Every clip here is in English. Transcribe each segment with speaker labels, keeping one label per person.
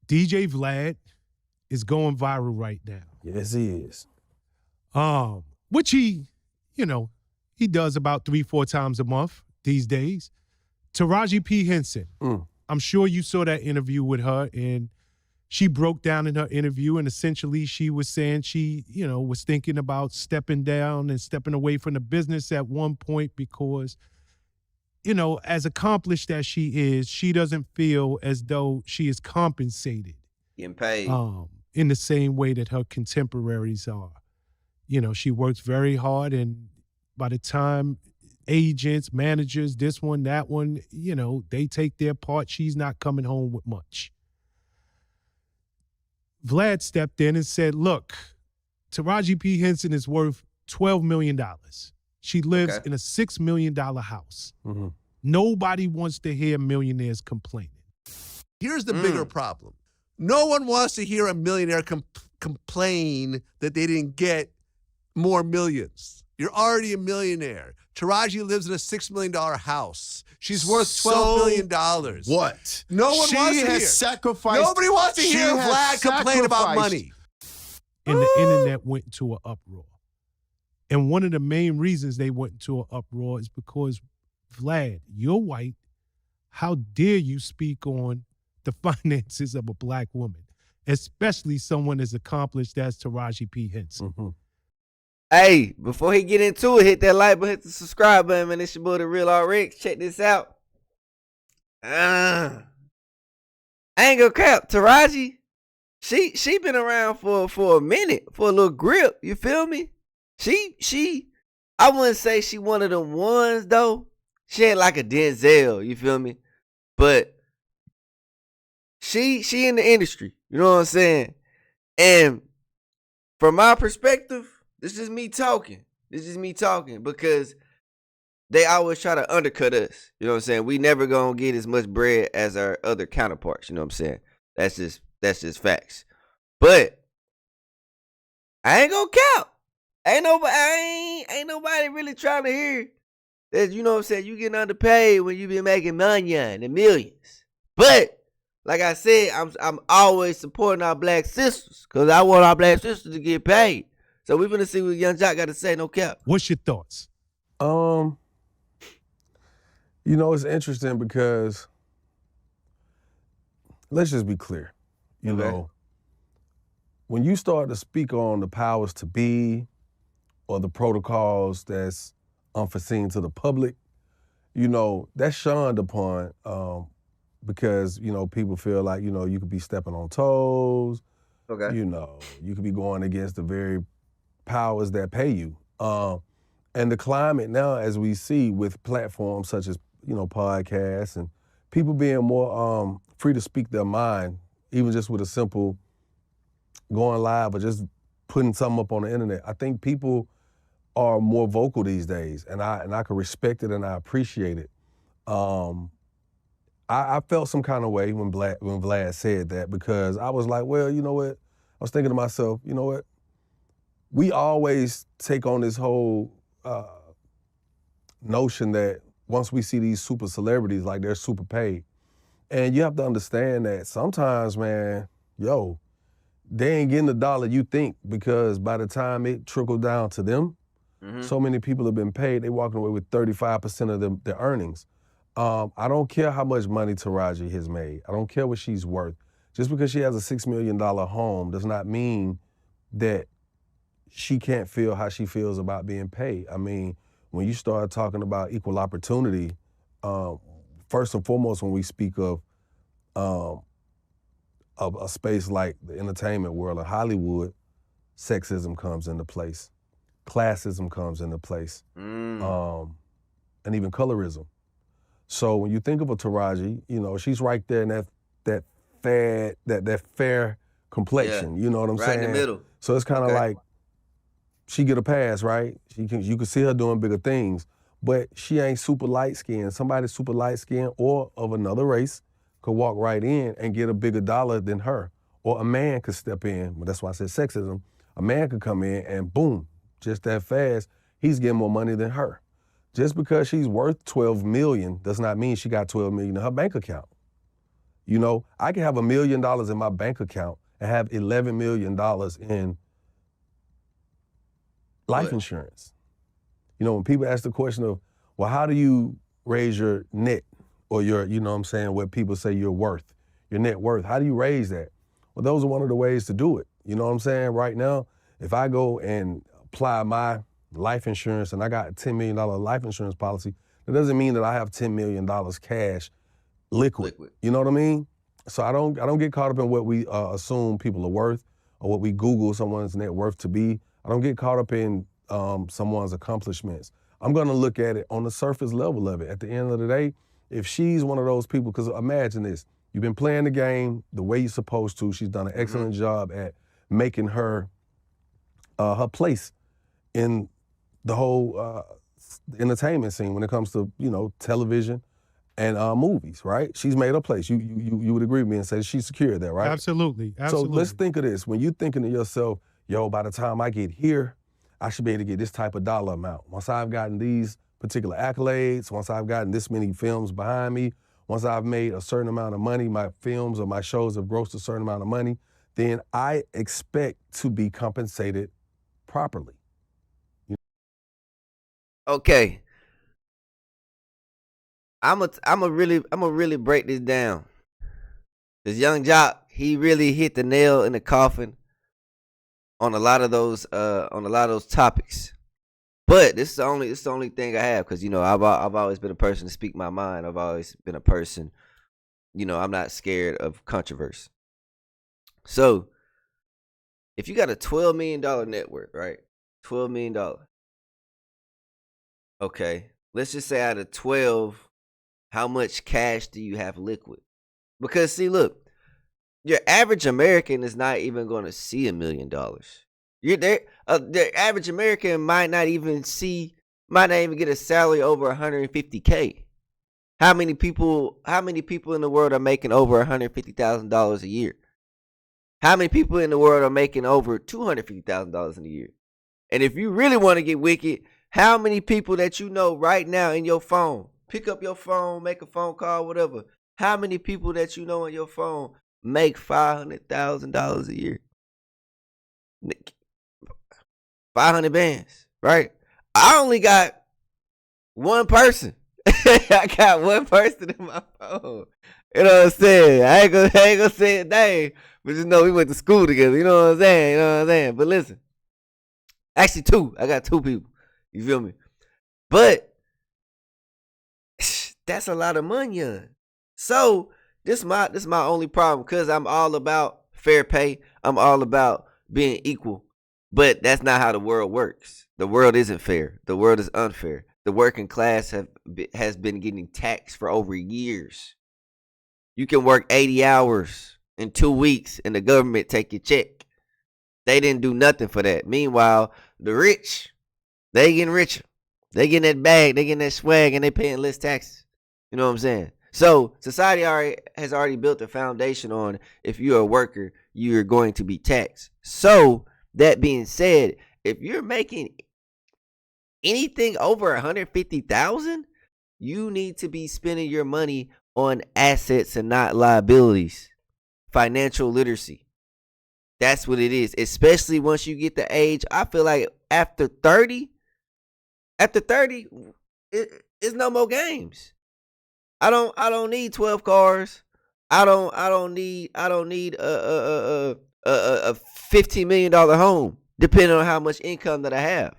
Speaker 1: DJ Vlad is going viral right now.
Speaker 2: Yes, he is.
Speaker 1: Which he does about 3-4 times a month these days. Taraji P Henson. I'm sure you saw that interview with her, and she broke down in her interview, and essentially she was saying she, was thinking about stepping down and stepping away from the business at one point because, as accomplished as she is, she doesn't feel as though she is compensated.
Speaker 3: Getting paid.
Speaker 1: In the same way that her contemporaries are. She works very hard, and by the time agents, managers, this one, that one, they take their part, she's not coming home with much. Vlad stepped in and said, look, Taraji P Henson is worth $12 million. She lives in a $6 million house. Mm-hmm. Nobody wants to hear millionaires complaining.
Speaker 4: Here's the bigger problem. No one wants to hear a millionaire complain that they didn't get more millions. You're already a millionaire. Taraji lives in a $6 million house. She's worth $12 million.
Speaker 2: What?
Speaker 4: No one wants to hear.
Speaker 2: Sacrificed.
Speaker 4: Nobody wants to hear Vlad complain about money.
Speaker 1: And the internet went into an uproar. And one of the main reasons they went into an uproar is because, Vlad, you're white. How dare you speak on the finances of a black woman, especially someone as accomplished as Taraji P Henson?
Speaker 3: Mm-hmm. Hey, before he get into it, hit that like button, hit the subscribe button, man. It's your boy, The Real RX. Check this out. I ain't gonna cap. Taraji, she been around for a minute, for a little grip. You feel me? She, I wouldn't say she one of them ones, though. She ain't like a Denzel, you feel me? But she in the industry, you know what I'm saying? And from my perspective, this is me talking. Because they always try to undercut us. You know what I'm saying? We never gonna get as much bread as our other counterparts. You know what I'm saying? That's just facts. But I ain't gonna count. Ain't nobody really trying to hear that. You know what I'm saying? You getting underpaid when you been making millions and millions. But like I said, I'm always supporting our black sisters because I want our black sisters to get paid. So we're gonna see what Yung Joc got to say. No cap.
Speaker 1: What's your thoughts?
Speaker 2: It's interesting because let's just be clear. You know, when you start to speak on the powers to be or the protocols that's unforeseen to the public, that's shunned upon because, people feel like, you could be stepping on toes.
Speaker 3: Okay.
Speaker 2: You could be going against the very powers that pay you. And the climate now, as we see with platforms such as, podcasts and people being more free to speak their mind, even just with a simple going live or just putting something up on the internet. I think people are more vocal these days, and I can respect it and I appreciate it. I felt some kind of way when Vlad said that because I was like, well, you know what? I was thinking to myself, you know what? We always take on this whole notion that once we see these super celebrities, like they're super paid. And you have to understand that sometimes, man, they ain't getting the dollar you think because by the time it trickled down to them, so many people have been paid, they walking away with 35% of their earnings. I don't care how much money Taraji has made. I don't care what she's worth. Just because she has a $6 million home does not mean that she can't feel how she feels about being paid. I mean, when you start talking about equal opportunity, first and foremost, when we speak of a space like the entertainment world of Hollywood, sexism comes into place, classism comes into place, and even colorism. So when you think of a Taraji, she's right there in that fair complexion. You know what I'm saying?
Speaker 3: Right in the middle.
Speaker 2: So it's kind of like she get a pass, right? You can see her doing bigger things, but she ain't super light skinned. Somebody super light skinned or of another race could walk right in and get a bigger dollar than her. Or a man could step in, but that's why I said sexism. A man could come in and boom, just that fast, he's getting more money than her. Just because she's worth $12 million does not mean she got $12 million in her bank account. You know, I can have $1 million in my bank account and have $11 million in life insurance. You know, when people ask the question of, well, how do you raise your net or your, you know what I'm saying, what people say your worth, your net worth, how do you raise that? Well, those are one of the ways to do it. You know what I'm saying? Right now, if I go and apply my life insurance and I got a $10 million life insurance policy, that doesn't mean that I have $10 million cash liquid. You know what I mean? So I don't get caught up in what we assume people are worth or what we Google someone's net worth to be. I don't get caught up in someone's accomplishments. I'm gonna look at it on the surface level of it. At the end of the day, if she's one of those people, because imagine this, you've been playing the game the way you're supposed to. She's done an excellent job at making her her place in the whole entertainment scene when it comes to, you know, television and movies, right? She's made her place. You would agree with me and say she's secured there, right?
Speaker 1: Absolutely.
Speaker 2: So let's think of this. When you're thinking to yourself, yo, by the time I get here, I should be able to get this type of dollar amount. Once I've gotten these particular accolades, once I've gotten this many films behind me, once I've made a certain amount of money, my films or my shows have grossed a certain amount of money, then I expect to be compensated properly.
Speaker 3: Okay. I'm a really break this down. This Yung Joc, he really hit the nail in the coffin on a lot of those topics. But this is the only thing I have, because, you know, I've always been a person to speak my mind. I've always been a person, you know, I'm not scared of controversy. So if you got a $12 million net worth, right? $12 million. Okay. Let's just say out of 12, how much cash do you have liquid? Because see, look, your average American is not even going to see $1 million. You're there. The average American might not even get a salary over $150K. How many people in the world are making over $150,000 a year? How many people in the world are making over $250,000 in a year? And if you really want to get wicked, how many people that you know right now in your phone, pick up your phone, make a phone call, whatever. How many people that you know on your phone make $500,000 a year? 500 bands, right? I only got one person. I got one person in my phone. You know what I'm saying? I ain't gonna say a name, but just know we went to school together. You know what I'm saying? But listen, actually two. I got two people. You feel me? But that's a lot of money. So this my only problem, because I'm all about fair pay. I'm all about being equal. But that's not how the world works. The world isn't fair. The world is unfair. The working class has been getting taxed for over years. You can work 80 hours in 2 weeks and the government take your check. They didn't do nothing for that. Meanwhile, the rich, they getting richer. They getting that bag, they getting that swag, and they paying less taxes. You know what I'm saying? So society has already built a foundation on, if you're a worker, you're going to be taxed. So that being said, if you're making anything over 150,000, you need to be spending your money on assets and not liabilities. Financial literacy. That's what it is. Especially once you get the age. I feel like after 30, it's no more games. I don't need 12 cars. I don't need a $15 million home, depending on how much income that I have.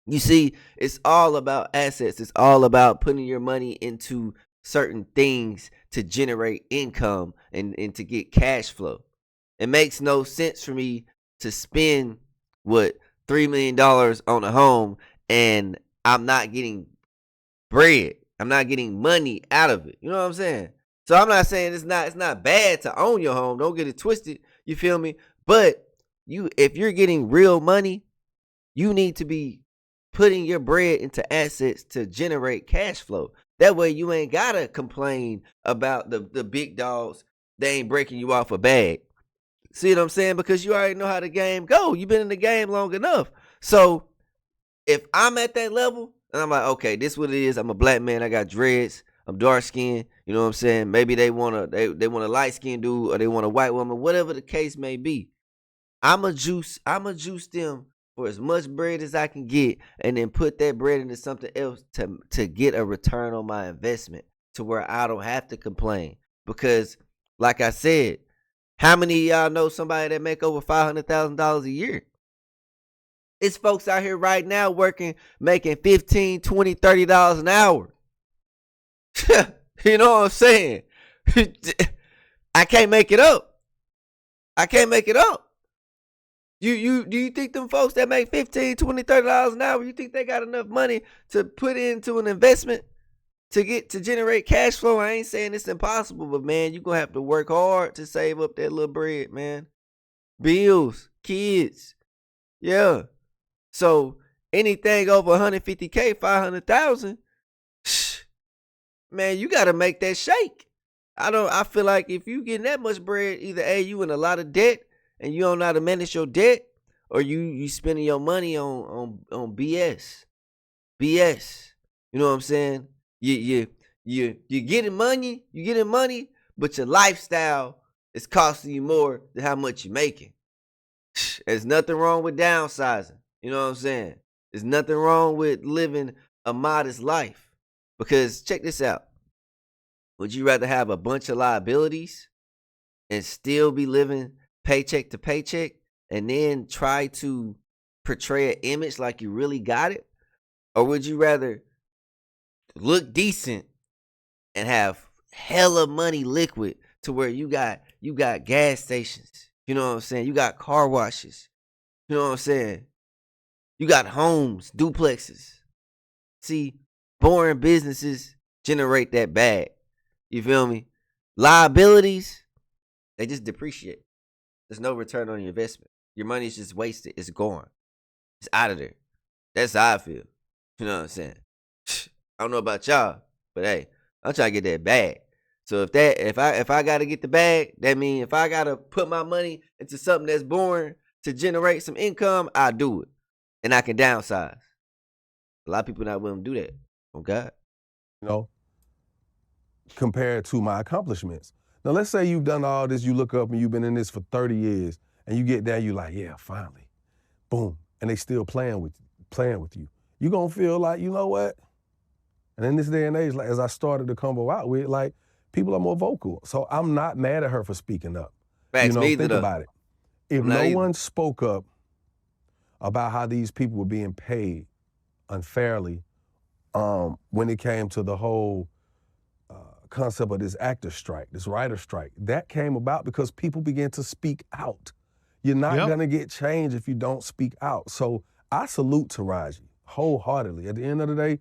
Speaker 3: You see, it's all about assets. It's all about putting your money into certain things to generate income and to get cash flow. It makes no sense for me to spend $3 million on a home and I'm not getting bread. I'm not getting money out of it. You know what I'm saying? So I'm not saying it's not bad to own your home. Don't get it twisted. You feel me? But if you're getting real money, you need to be putting your bread into assets to generate cash flow. That way you ain't gotta complain about the big dogs. They ain't breaking you off a bag. See what I'm saying? Because you already know how the game go. You've been in the game long enough. So if I'm at that level and I'm like, okay, this is what it is. I'm a black man. I got dreads. I'm dark skinned. You know what I'm saying? Maybe they want a light skinned dude or they want a white woman, whatever the case may be. I'ma juice them for as much bread as I can get, and then put that bread into something else to get a return on my investment to where I don't have to complain. Because, like I said, how many of y'all know somebody that make over $500,000 a year? It's folks out here right now making $15, $20, $30 an hour. You know what I'm saying? I can't make it up. Do you think them folks that make $15, $20, $30 an hour, you think they got enough money to put into an investment to generate cash flow? I ain't saying it's impossible, but man, you're gonna have to work hard to save up that little bread, man. Bills, kids. Yeah. So anything over 150K, 500,000, man, you gotta make that shake. I feel like if you getting that much bread, either A, you in a lot of debt and you don't know how to manage your debt, or you spending your money on BS. BS. You know what I'm saying? You getting money, but your lifestyle is costing you more than how much you're making. There's nothing wrong with downsizing. You know what I'm saying? There's nothing wrong with living a modest life. Because check this out. Would you rather have a bunch of liabilities and still be living paycheck to paycheck and then try to portray an image like you really got it? Or would you rather look decent and have hella money liquid to where you got gas stations? You know what I'm saying? You got car washes. You know what I'm saying? You got homes, duplexes. See, boring businesses generate that bag. You feel me? Liabilities, they just depreciate. There's no return on your investment. Your money is just wasted. It's gone. It's out of there. That's how I feel. You know what I'm saying? I don't know about y'all, but hey, I'm trying to get that bag. So if I gotta get the bag, that means if I gotta put my money into something that's boring to generate some income, I do it. And I can downsize. A lot of people not willing to do that. Oh God.
Speaker 2: You know, compared to my accomplishments. Now, let's say you've done all this, you look up and you've been in this for 30 years, and you get there, you like, yeah, finally, boom, and they still playing with you. You gonna feel like, you know what? And in this day and age, like as I started to combo out with, like people are more vocal. So I'm not mad at her for speaking up.
Speaker 3: Facts,
Speaker 2: you know,
Speaker 3: me
Speaker 2: think
Speaker 3: either.
Speaker 2: about it. If no one spoke up about how these people were being paid unfairly, when it came to the whole concept of this actor strike, this writer strike, that came about because people began to speak out. You're not gonna get change if you don't speak out. So I salute Taraji wholeheartedly. At the end of the day,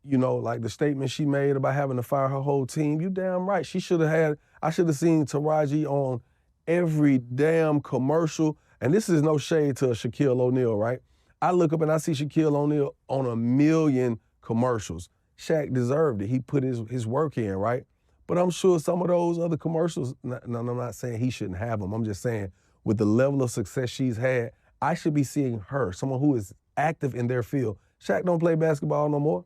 Speaker 2: you know, like the statement she made about having to fire her whole team, you damn right. I should have seen Taraji on every damn commercial. And this is no shade to Shaquille O'Neal, right? I look up and I see Shaquille O'Neal on 1 million commercials. Shaq deserved it. He put his work in, right? But I'm sure some of those other commercials, no, I'm not saying he shouldn't have them. I'm just saying with the level of success she's had, I should be seeing her, someone who is active in their field. Shaq don't play basketball no more.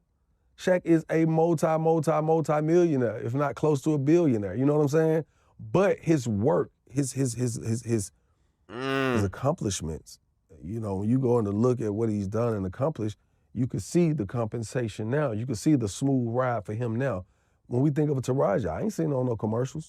Speaker 2: Shaq is a multi-millionaire, if not close to a billionaire. You know what I'm saying? But his work, his accomplishments, you know, when you go in to look at what he's done and accomplished, you can see the compensation now. You can see the smooth ride for him now. When we think of a Taraji, I ain't seen her on no commercials.